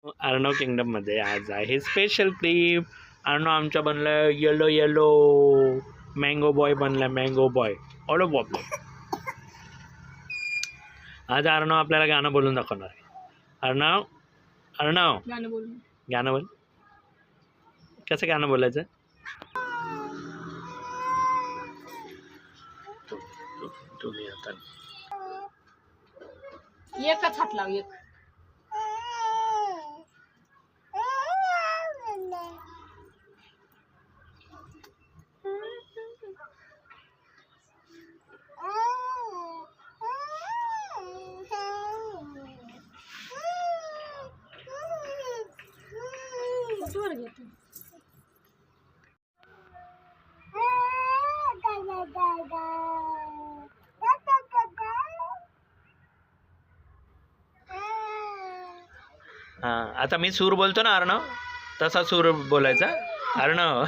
Arnav kingdom मध्ये आज आहे स्पेशल ट्रिप. अर्णव आमच्या बनलाय येलो येलो मँगो बॉय बनलाय, मँगो बॉय. Alloy Bob. आज अर्णव आपल्याला गाणं बोलून दाखवणार आहे. अर्णव अर्णव गाणं बोल. कसं गाणं बोलायचं? तुम्ही आता एकच हात लाव. एक हां, आता मी सूर बोलतो ना अर्णव, तसा सूर बोलायचा. अर्णव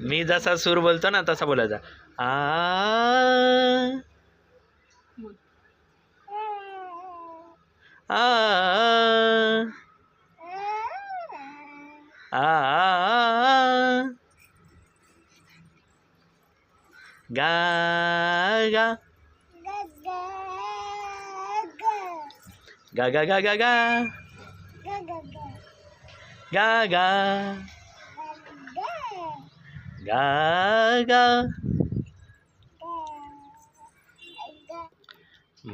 मी जसा सूर बोलतो ना तसा बोलायचा. आ आ आ गा गा गा गा गा गा गा गा गा गा गा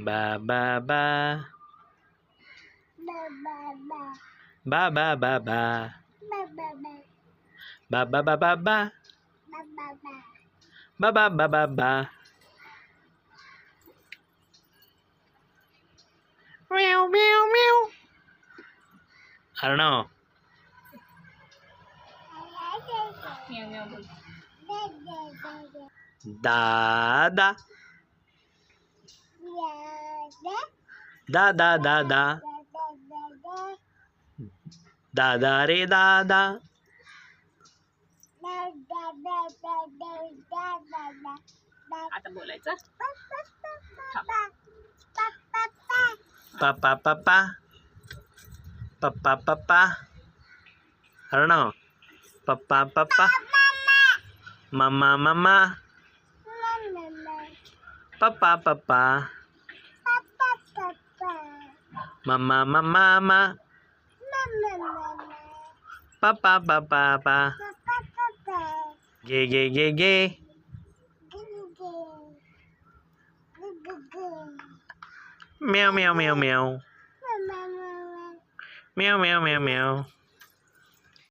बा बा बा बा बा बा बा बा बा बा बा बा बा बा बा बा बा. म्याव म्याव म्याव. अर्णव दादा दादा दादा दादा रे दादा. आता बोलायचं. पप्पा पप्पा पप्पा पप्पा. अर्णव पप्पा पप्पा. मम्मा मम्मा. पप्पा पप्पा. मम्मा मम्मा मम्मा. पप्पा पप्पा पप्पा. गे गे गे गे. म्याव म्याव म्याव म्याव म्याव म्याव म्याव म्याव.